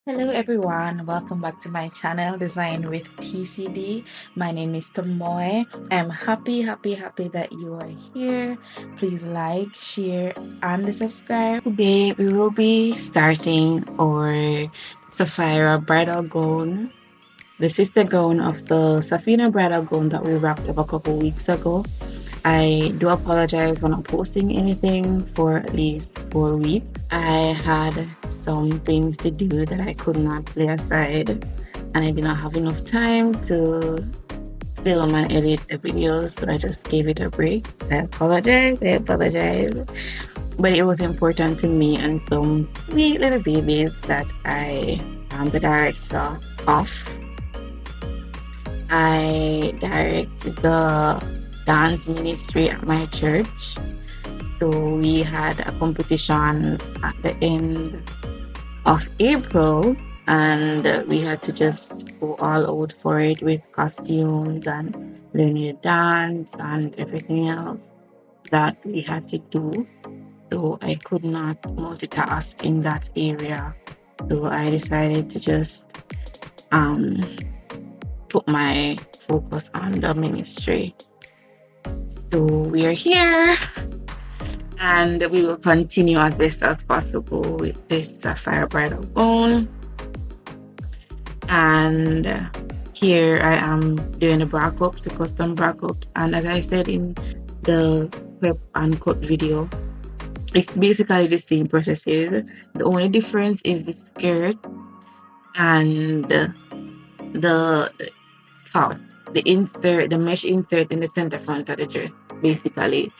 Hello everyone, welcome back to my channel Design with TCD. My name is Tomoy. I'm happy that you are here. Please like, share, and subscribe. Today we will be starting our Sapphira Bridal Gown, the sister gown of the Sapphina Bridal Gown that we wrapped up a couple weeks ago. I do apologize for not posting anything for at least 4 weeks. I had some things to do that I could not lay aside, and I did not have enough time to film and edit the videos, so I just gave it a break. I apologize. But it was important to me and some sweet little babies that I am the director of. I direct the dance ministry at my church. So we had a competition at the end of April, and we had to just go all out for it with costumes and learning to dance and everything else that we had to do. So I could not multitask in that area. So I decided to just put my focus on the ministry. So we are here, and we will continue as best as possible with this Sapphira Bridal Gown. And here I am doing the bra cups, the custom bra cups. And as I said in the prep and cut video, it's basically the same processes. The only difference is the skirt and the top, the mesh insert in the center front of the dress, basically.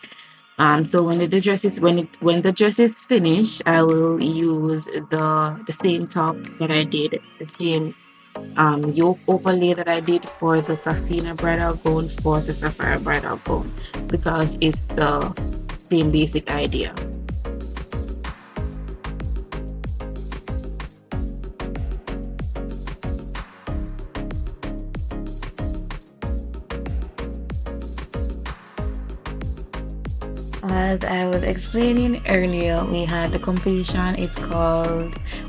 So when the dress is finished, I will use the same top that I did, the same yoke overlay that I did for the Sapphina Bridal Gown for the Sapphira Bridal Gown, because it's the same basic idea. As I was explaining earlier, we had the competition.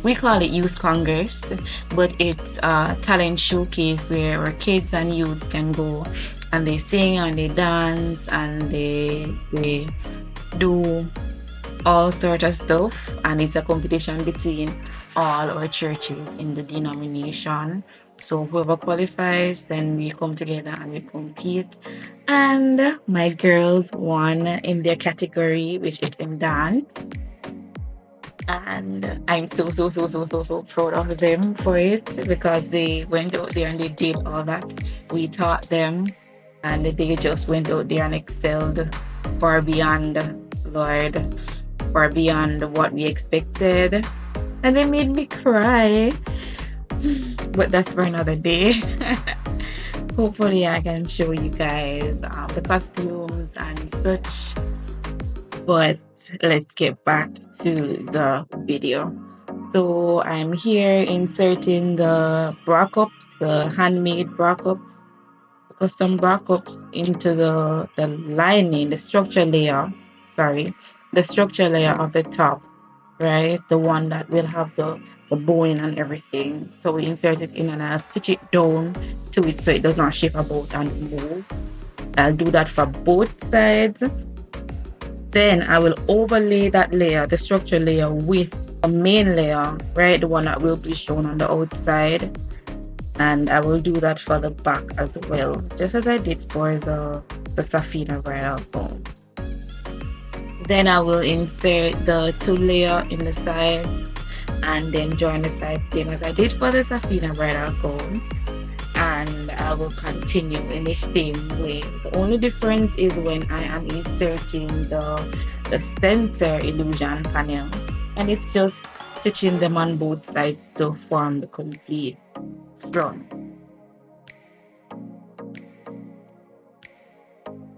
We call it Youth Congress, but it's a talent showcase where kids and youths can go and they sing and they dance and they do all sort of stuff. And it's a competition between all our churches in the denomination. So whoever qualifies, then we come together and we compete. And my girls won in their category, which is in dance. And I'm so proud of them for it, because they went out there and they did all that we taught them, and they just went out there and excelled far beyond, Lord, far beyond what we expected. And they made me cry. But that's for another day. Hopefully I can show you guys the costumes and such. But let's get back to the video. So I'm here inserting the bra cups, the handmade bra cups, the custom bra cups into the lining, the structure layer of the top, right? The one that will have the bone and everything. So we insert it in and I'll stitch it down to it so it does not shift about and move. I'll do that for both sides. Then I will overlay that layer, the structure layer, with a main layer, right? The one that will be shown on the outside. And I will do that for the back as well, just as I did for the Sapphina Bridal Gown. Then I will insert the two layer in the side and then join the side same as I did for the Sapphina Bridal Gown. And I will continue in the same way. The only difference is when I am inserting the center illusion panel, and it's just stitching them on both sides to form the complete front.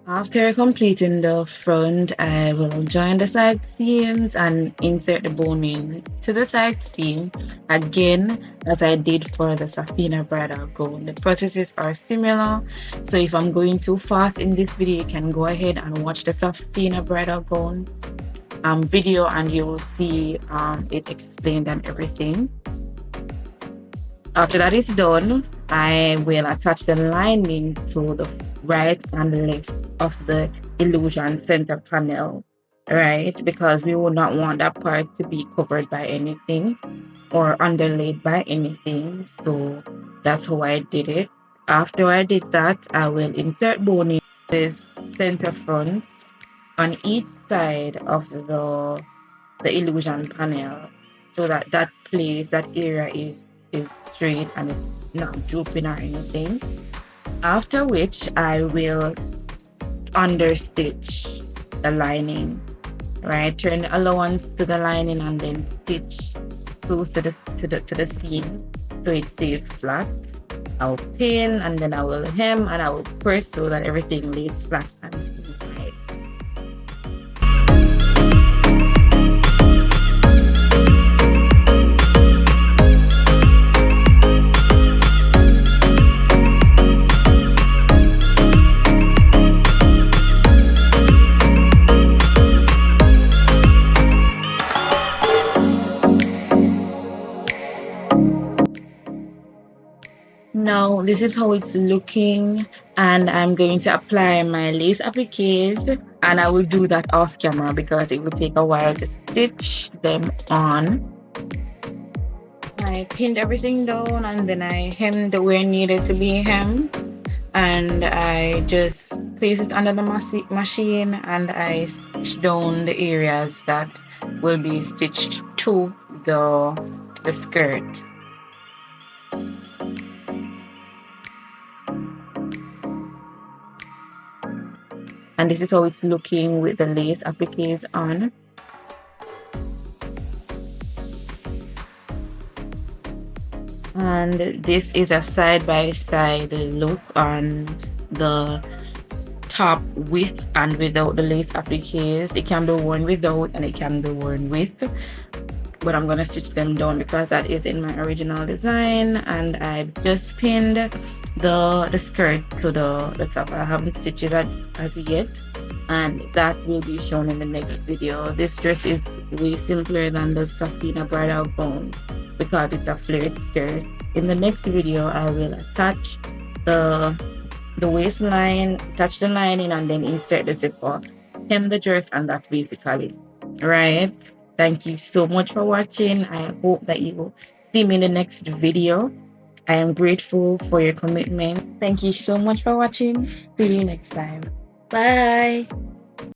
After completing the front, I will join the side seams and insert the boning to the side seam again as I did for the Sapphina Bridal Gown. The processes are similar, so if I'm going too fast in this video, you can go ahead and watch the Sapphina Bridal Gown video and you will see it explained and everything. After that is done, I will attach the lining to the right and left of the illusion center panel, right? Because we would not want that part to be covered by anything or underlaid by anything. So that's how I did it. After I did that, I will insert boning this center front on each side of the illusion panel, so that that place, that area is straight and it's not drooping or anything. After which I will understitch the lining, right? Turn the allowance to the lining and then stitch close to the seam so it stays flat. I'll pin and then I will hem and I will press so that everything lays flat and smooth. Now this is how it's looking, and I'm going to apply my lace appliques, and I will do that off camera because it will take a while to stitch them on. I pinned everything down and then I hemmed where needed to be hemmed, and I just place it under the machine and I stitch down the areas that will be stitched to the skirt. And this is how it's looking with the lace appliques on. And this is a side-by-side look on the top with and without the lace appliques. It can be worn without and it can be worn with, but I'm gonna stitch them down because that is in my original design, and I've just pinned the skirt to the top. I haven't stitched it as yet, and that will be shown in the next video. This dress is way simpler than the Sapphina Bridal Gown because it's a flared skirt. In the next video, I will attach the waistline, attach the lining, and then insert the zipper, hem the dress, and that's basically right. Thank you so much for watching. I hope that you will see me in the next video. I am grateful for your commitment. Thank you so much for watching. See you next time. Bye.